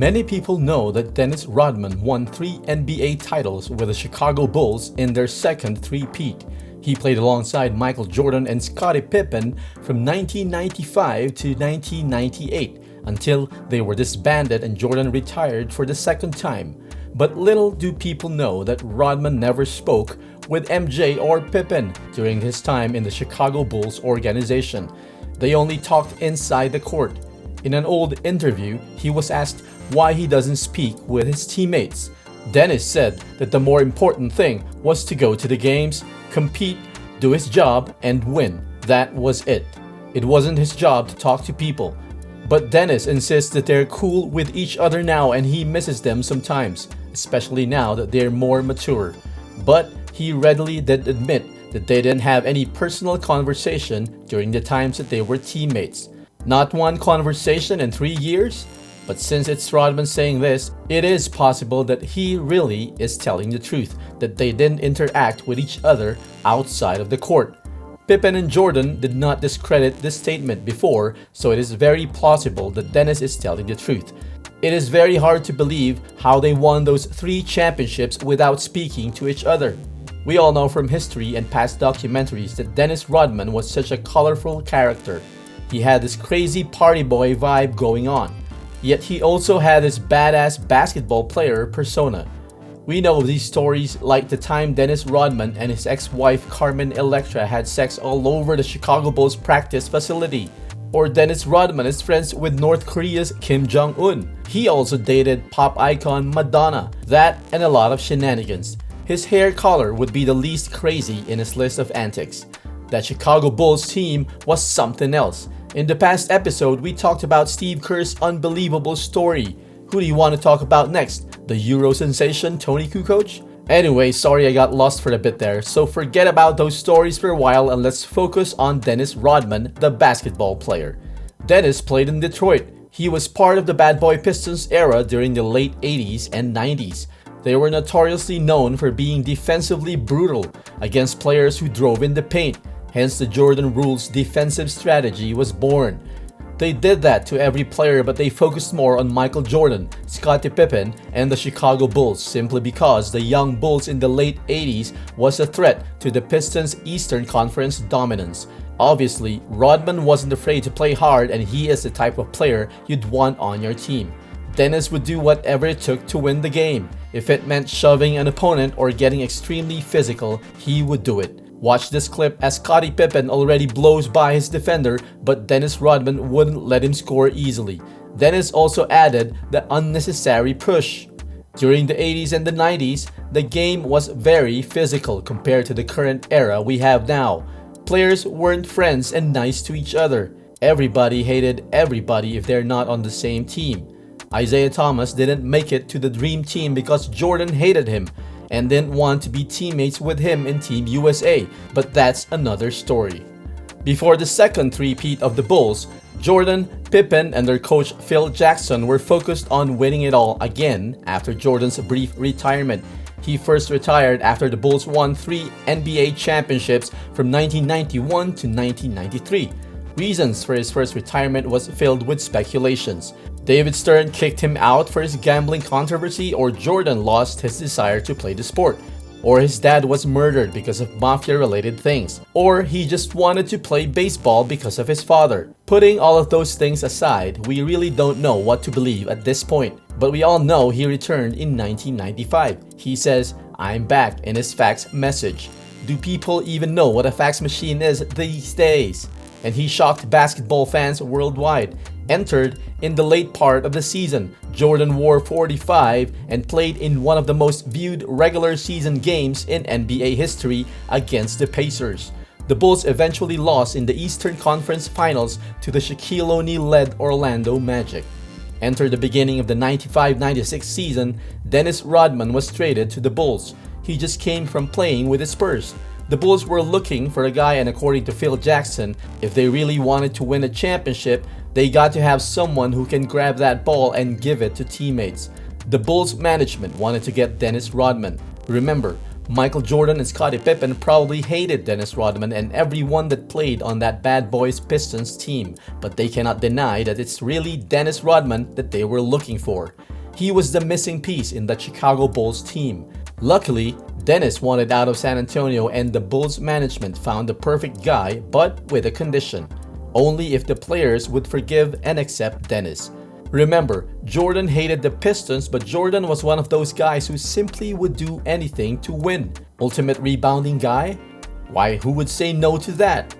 Many people know that Dennis Rodman won 3 NBA titles with the Chicago Bulls in their second three-peat. He played alongside Michael Jordan and Scottie Pippen from 1995 to 1998 until they were disbanded and Jordan retired for the second time. But little do people know that Rodman never spoke with MJ or Pippen during his time in the Chicago Bulls organization. They only talked inside the court. In an old interview, he was asked why he doesn't speak with his teammates. Dennis said that the more important thing was to go to the games, compete, do his job, and win. That was it. It wasn't his job to talk to people. But Dennis insists that they're cool with each other now and he misses them sometimes, especially now that they're more mature. But he readily did admit that they didn't have any personal conversation during the times that they were teammates. Not one conversation in 3 years? But since it's Rodman saying this, it is possible that he really is telling the truth, that they didn't interact with each other outside of the court. Pippen and Jordan did not discredit this statement before, so it is very plausible that Dennis is telling the truth. It is very hard to believe how they won those 3 championships without speaking to each other. We all know from history and past documentaries that Dennis Rodman was such a colorful character. He had this crazy party boy vibe going on. Yet he also had this badass basketball player persona. We know these stories like the time Dennis Rodman and his ex-wife Carmen Electra had sex all over the Chicago Bulls practice facility. Or Dennis Rodman is friends with North Korea's Kim Jong-un. He also dated pop icon Madonna. That and a lot of shenanigans. His hair color would be the least crazy in his list of antics. That Chicago Bulls team was something else. In the past episode, we talked about Steve Kerr's unbelievable story. Who do you want to talk about next? The Euro sensation Tony Kukoc? Anyway, sorry I got lost for a bit there, so forget about those stories for a while and let's focus on Dennis Rodman, the basketball player. Dennis played in Detroit. He was part of the bad boy Pistons era during the late 80s and 90s. They were notoriously known for being defensively brutal against players who drove in the paint. Hence the Jordan Rules defensive strategy was born. They did that to every player, but they focused more on Michael Jordan, Scottie Pippen, and the Chicago Bulls simply because the young Bulls in the late 80s was a threat to the Pistons' Eastern Conference dominance. Obviously, Rodman wasn't afraid to play hard and he is the type of player you'd want on your team. Dennis would do whatever it took to win the game. If it meant shoving an opponent or getting extremely physical, he would do it. Watch this clip as Scottie Pippen already blows by his defender, but Dennis Rodman wouldn't let him score easily. Dennis also added the unnecessary push. During the 80s and the 90s, the game was very physical compared to the current era we have now. Players weren't friends and nice to each other. Everybody hated everybody if they're not on the same team. Isaiah Thomas didn't make it to the Dream Team because Jordan hated him and didn't want to be teammates with him in Team USA, but that's another story. Before the second three-peat of the Bulls, Jordan, Pippen, and their coach Phil Jackson were focused on winning it all again after Jordan's brief retirement. He first retired after the Bulls won 3 NBA championships from 1991 to 1993. Reasons for his first retirement was filled with speculations. David Stern kicked him out for his gambling controversy, or Jordan lost his desire to play the sport, or his dad was murdered because of mafia-related things, or he just wanted to play baseball because of his father. Putting all of those things aside, we really don't know what to believe at this point, but we all know he returned in 1995. He says, "I'm back" in his fax message. Do people even know what a fax machine is these days? And he shocked basketball fans worldwide. Entered in the late part of the season, Jordan wore 45 and played in one of the most viewed regular season games in NBA history against the Pacers. The Bulls eventually lost in the Eastern Conference Finals to the Shaquille O'Neal-led Orlando Magic. Enter the beginning of the 95-96 season, Dennis Rodman was traded to the Bulls. He just came from playing with the Spurs. The Bulls were looking for a guy, and according to Phil Jackson, if they really wanted to win a championship, they got to have someone who can grab that ball and give it to teammates. The Bulls management wanted to get Dennis Rodman. Remember, Michael Jordan and Scottie Pippen probably hated Dennis Rodman and everyone that played on that bad boys Pistons team, but they cannot deny that it's really Dennis Rodman that they were looking for. He was the missing piece in the Chicago Bulls team. Luckily, Dennis wanted out of San Antonio and the Bulls management found the perfect guy, but with a condition. Only if the players would forgive and accept Dennis. Remember, Jordan hated the Pistons, but Jordan was one of those guys who simply would do anything to win. Ultimate rebounding guy? Why, who would say no to that?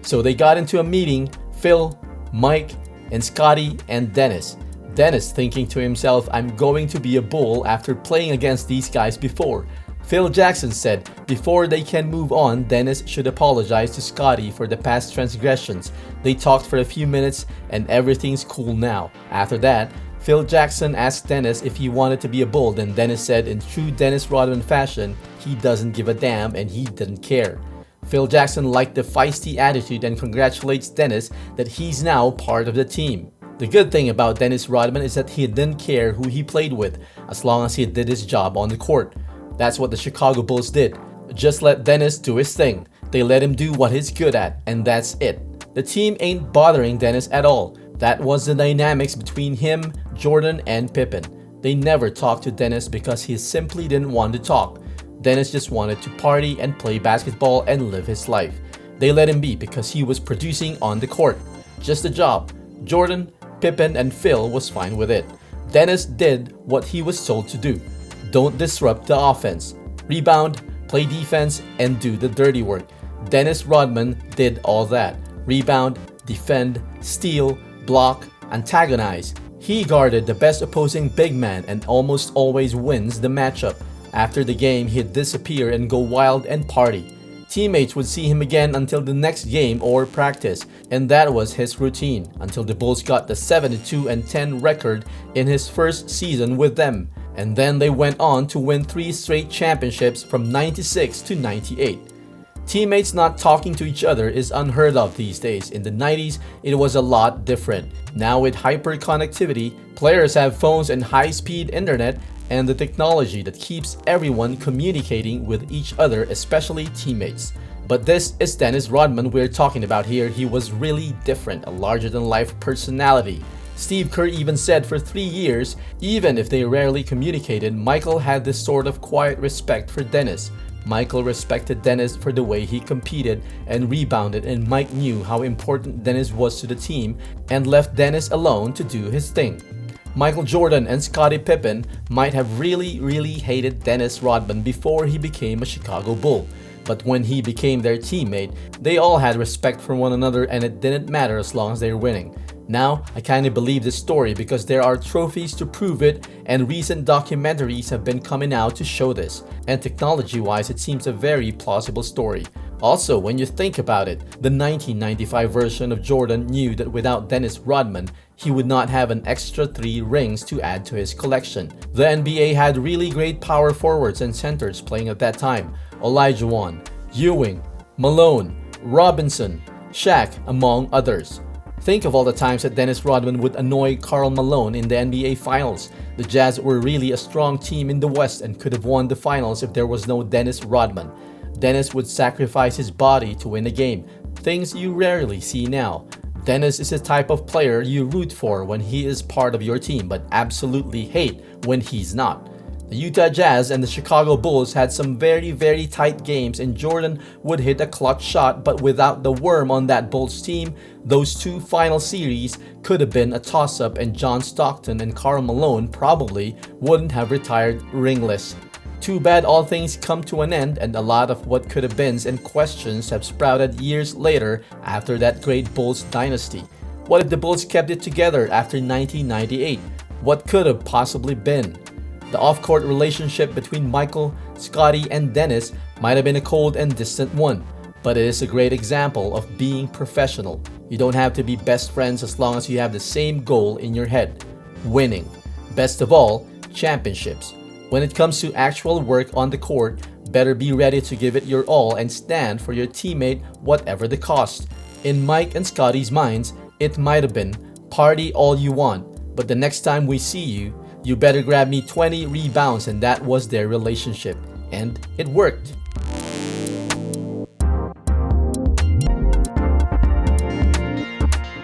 So they got into a meeting, Phil, Mike, and Scottie and Dennis. Dennis thinking to himself, I'm going to be a Bull after playing against these guys before. Phil Jackson said before they can move on, Dennis should apologize to Scottie for the past transgressions. They talked for a few minutes and everything's cool now. After that, Phil Jackson asked Dennis if he wanted to be a Bull, then Dennis said in true Dennis Rodman fashion, he doesn't give a damn and he didn't care. Phil Jackson liked the feisty attitude and congratulates Dennis that he's now part of the team. The good thing about Dennis Rodman is that he didn't care who he played with as long as he did his job on the court. That's what the Chicago Bulls did. Just let Dennis do his thing. They let him do what he's good at, and that's it. The team ain't bothering Dennis at all. That was the dynamics between him, Jordan, and Pippen. They never talked to Dennis because he simply didn't want to talk. Dennis just wanted to party and play basketball and live his life. They let him be because he was producing on the court. Just a job. Jordan, Pippen, and Phil was fine with it. Dennis did what he was told to do. Don't disrupt the offense. Rebound, play defense, and do the dirty work. Dennis Rodman did all that. Rebound, defend, steal, block, antagonize. He guarded the best opposing big man and almost always wins the matchup. After the game, he'd disappear and go wild and party. Teammates would see him again until the next game or practice, and that was his routine until the Bulls got the 72-10 record in his first season with them. And then they went on to win 3 straight championships from 96 to 98. Teammates not talking to each other is unheard of these days. In the 90s, it was a lot different. Now with hyper-connectivity, players have phones and high-speed internet and the technology that keeps everyone communicating with each other, especially teammates. But this is Dennis Rodman we're talking about here. He was really different, a larger-than-life personality. Steve Kerr even said for 3 years, even if they rarely communicated, Michael had this sort of quiet respect for Dennis. Michael respected Dennis for the way he competed and rebounded, and Mike knew how important Dennis was to the team and left Dennis alone to do his thing. Michael Jordan and Scottie Pippen might have really hated Dennis Rodman before he became a Chicago Bull. But when he became their teammate, they all had respect for one another and it didn't matter as long as they were winning. Now, I kinda believe this story because there are trophies to prove it and recent documentaries have been coming out to show this. And technology-wise, it seems a very plausible story. Also, when you think about it, the 1995 version of Jordan knew that without Dennis Rodman, he would not have an extra 3 rings to add to his collection. The NBA had really great power forwards and centers playing at that time. Olajuwon, Ewing, Malone, Robinson, Shaq, among others. Think of all the times that Dennis Rodman would annoy Karl Malone in the NBA Finals. The Jazz were really a strong team in the West and could have won the finals if there was no Dennis Rodman. Dennis would sacrifice his body to win a game, things you rarely see now. Dennis is the type of player you root for when he is part of your team, but absolutely hate when he's not. The Utah Jazz and the Chicago Bulls had some very tight games and Jordan would hit a clutch shot, but without the worm on that Bulls team, those 2 final series could have been a toss-up and John Stockton and Karl Malone probably wouldn't have retired ringless. Too bad all things come to an end and a lot of what could have beens and questions have sprouted years later after that great Bulls dynasty. What if the Bulls kept it together after 1998? What could have possibly been? The off-court relationship between Michael, Scottie, and Dennis might have been a cold and distant one, but it is a great example of being professional. You don't have to be best friends as long as you have the same goal in your head: winning. Best of all, championships. When it comes to actual work on the court, better be ready to give it your all and stand for your teammate whatever the cost. In Mike and Scottie's minds, it might have been party all you want, but the next time we see you, you better grab me 20 rebounds, and that was their relationship. And it worked.